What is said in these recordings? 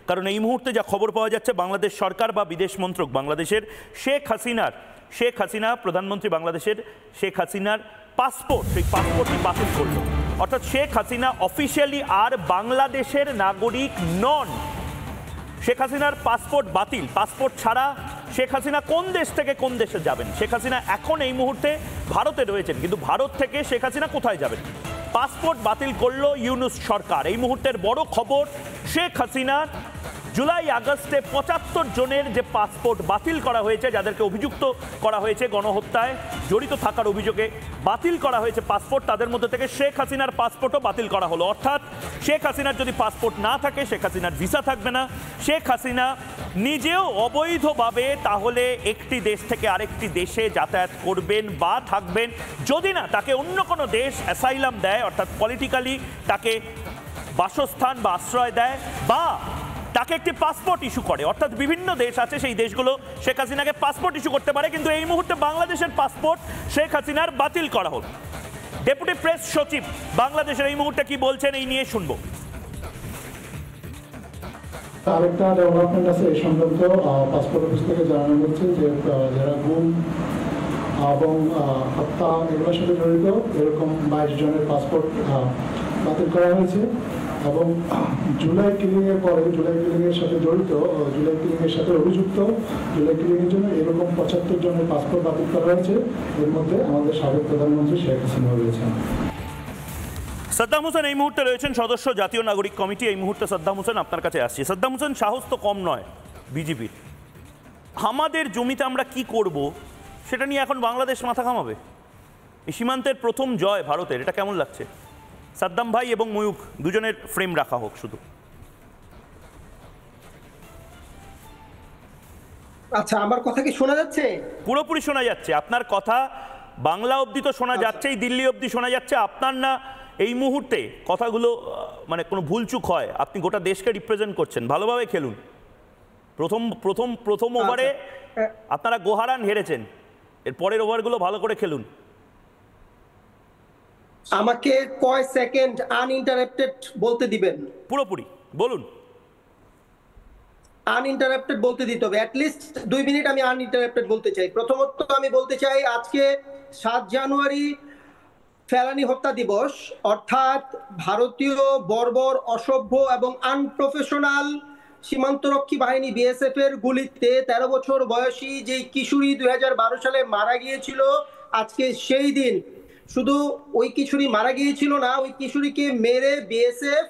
কারণ এই মুহূর্তে যা খবর পাওয়া যাচ্ছে বাংলাদেশ সরকার বা বিদেশ মন্ত্রক বাংলাদেশের শেখ হাসিনা প্রধানমন্ত্রী বাংলাদেশের শেখ হাসিনার পাসপোর্ট, সেই পাসপোর্টই বাতিল করলো। অর্থাৎ শেখ হাসিনা অফিসিয়ালি আর বাংলাদেশের নাগরিক নন। শেখ হাসিনার পাসপোর্ট বাতিল। পাসপোর্ট ছাড়া শেখ হাসিনা কোন দেশ থেকে কোন দেশে যাবেন? শেখ হাসিনা এখন এই মুহূর্তে ভারতে রয়েছেন, কিন্তু ভারত থেকে শেখ হাসিনা কোথায় যাবেন? পাসপোর্ট বাতিল করলো ইউনূস সরকার। এই মুহূর্তের বড় খবর, শেখ হাসিনার জুলাই আগস্টে ৭৫ জনের যে পাসপোর্ট বাতিল করা হয়েছে, যাদেরকে অভিযুক্ত করা হয়েছে গণহত্যায় জড়িত থাকার অভিযোগে বাতিল করা হয়েছে পাসপোর্ট, তাদের মধ্যে থেকে শেখ হাসিনার পাসপোর্টও বাতিল করা হলো। অর্থাৎ শেখ হাসিনার যদি পাসপোর্ট না থাকে, শেখ হাসিনার ভিসা থাকবে না। শেখ হাসিনা নিজেও অবৈধভাবে তাহলে একটি দেশ থেকে আরেকটি দেশে যাতায়াত করবেন বা থাকবেন, যদি না তাকে অন্য কোনো দেশ অ্যাসাইলাম দেয়, অর্থাৎ পলিটিক্যালি তাকে বাসস্থান বা আশ্রয় দেয়, বা তাকে একটি পাসপোর্ট ইস্যু করে। অর্থাৎ বিভিন্ন দেশ আছে, সেই দেশগুলো শেখ হাসিনাকে পাসপোর্ট ইস্যু করতে পারে। কিন্তু এই মুহূর্তে বাংলাদেশের পাসপোর্ট শেখ হাসিনার বাতিল করা হল। ডেপুটি প্রেস সচিব বাংলাদেশের এই মুহূর্তে কি বলছেন এই নিয়ে শুনবো। আরেকটা ডেভেলপমেন্ট আছে এই সংক্রান্ত। পাসপোর্ট অফিস থেকে জানানো হচ্ছে যে যারা গুম এবং হত্যা এগুলোর সাথে জড়িত এরকম ২২ জনের পাসপোর্ট বাতিল করা হয়েছে। এবং জুলাই কিলিংয়ের পরে, জুলাই কিলিংয়ের সাথে জড়িত, জুলাই কিলিংয়ের সাথে অভিযুক্ত, জুলাই কিলিংয়ের জন্য এরকম ৭৫ জনের পাসপোর্ট বাতিল করা হয়েছে। এর মধ্যে আমাদের সাবেক প্রধানমন্ত্রী শেখ হাসিনা রয়েছেন। সাদ্দাম হোসেন এই মুহূর্তে রয়েছেন সদস্য জাতীয় নাগরিক কমিটি। এই মুহূর্তে সাদ্দাম হোসেন আপনার কাছে আসছে। সাদ্দাম হোসেন, সাহস তো কম নয় বিজেপির। আমাদের জমিতে আমরা কি করব সেটা নিয়ে এখন বাংলাদেশ মাথা ঘামাবে। এই সীমান্তের প্রথম জয় ভারতের, এটা কেমন লাগছে? সাদ্দাম ভাই এবং ময়ূখ দুজনের ফ্রেম রাখা হোক শুধু। আচ্ছা, আমার কথা কি শোনা যাচ্ছে? পুরোপুরি শোনা যাচ্ছে আপনার কথা। বাংলা অবধি তো শোনা যাচ্ছেই, দিল্লি অবধি শোনা যাচ্ছে। আপনার না এই মুহূর্তে কথাগুলো মানে কোনো ভুলচুক হয়, আপনি গোটা দেশকে রিপ্রেজেন্ট করছেন। ভালোভাবে খেলুন। প্রথম ওভারে আপনারা গোহারান হেরেছেন, এর পরের ওভারগুলো ভালো করে খেলুন। আমাকে কয় সেকেন্ড আনইন্টারাপ্টেড বলতে দিবেন? পুরোপুরি বলুন। আনইন্টারাপ্টেড বলতে দিতে হবে, অ্যাটলিস্ট 2 মিনিট আমি আনইন্টারাপ্টেড বলতে চাই। প্রথমত আমি বলতে চাই, আজকে ৭ জানুয়ারি ফেলানি হত্যা দিবস, অর্থাৎ ভারতীয় বর্বর, অসভ্য এবং আনপ্রফেশনাল সীমান্তরক্ষী বাহিনী বিএসএফ এর গুলিতে 13 বছর বয়সী যেই কিশোরী 2012 সালে মারা গিয়েছিল, আজকে সেই দিন। শুধু ওই কিশোরী মারা গিয়েছিল না, ওই কিশোরীকে মেরে বিএসএফ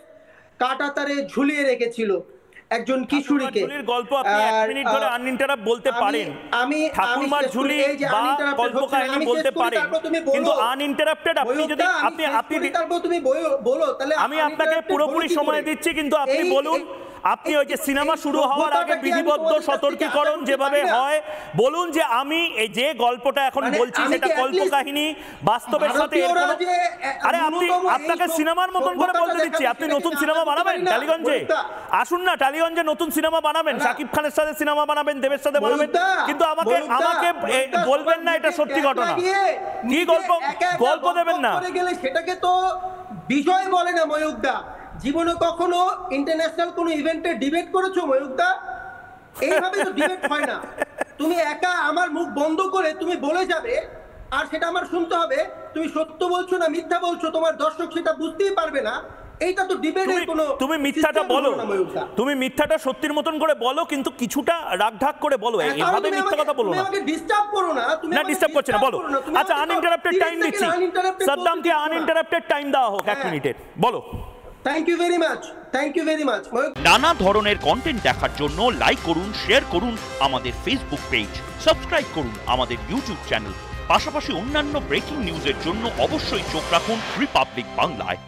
কাঁটাতারে ঝুলিয়ে রেখেছিল একজন কিশোরীকে। গল্প আপনি 1 মিনিট ধরে আনইন্টারাপ্ট বলতে পারেন, ঠাকুরমার ঝুলি বা গল্প কাহিনী বলতে পারেন, কিন্তু আনইন্টারাপ্টেড আপনি যদি তুমি বলো তাহলে আমি আপনাকে পুরোপুরি সময় দিচ্ছি, কিন্তু আপনি বলুন। আপনি ওই যে সিনেমা শুরু হওয়ার আগে বিধিবদ্ধ সতর্কীকরণ যেভাবে হয়, বলুন যে আমি এই যে গল্পটা এখন বলছি সেটা গল্প কাহিনী, বাস্তবের সাথে আরে আপনাকে সিনেমার মতন করে বলতে দিচ্ছি। আপনি নতুন সিনেমা বানাবেন টালিগঞ্জে, আসুন না টালিগঞ্জে নতুন সিনেমা বানাবেন, শাকিব খানের সাথে সিনেমা বানাবেন, দেবের সাথে বানাবেন, কিন্তু আমাকে বলবেন না এটা সত্যি ঘটনা। কি গল্প দেবেন না, সেটাকে তো বিষয় বলে না ময়ূকদা। জীবনে কখনো ইন্টারন্যাশনাল কোনো ইভেন্টে ডিবেট করেছো ময়ূকদা? এইভাবে তো ডিবেট হয় না। তুমি একা আমার মুখ বন্ধ করে তুমি বলে যাবে, আর সেটা আমার শুনতে হবে তুমি সত্য বলছো না মিথ্যা বলছো, তোমার দর্শক সেটা বুঝতেই পারবে না। এইটা তো ডিবেটের কোনো, তুমি মিথ্যাটা বলো, তুমি মিথ্যাটা সত্যির মতন করে বলো, কিন্তু কিছুটা রাগঢাক করে বলো। এইভাবে মিথ্যা কথা বলো না। আমাকে ডিস্টার্ব করো না। তুমি না ডিস্টার্ব করছ না, বলো। আচ্ছা, আনইন্টারাপ্টেড টাইম দিচ্ছি, সাদ্দামকে আনইন্টারাপ্টেড টাইম দেওয়া হোক 1 মিনিটের, বলো। Thank you very much, thank you very much. নানা ধরনের কন্টেন্ট দেখার জন্য লাইক করুন, শেয়ার করুন আমাদের ফেসবুক পেজ, সাবস্ক্রাইব করুন আমাদের ইউটিউব চ্যানেল। পাশাপাশি অন্যান্য ব্রেকিং নিউজের জন্য অবশ্যই চোখ রাখুন রিপাবলিক বাংলায়।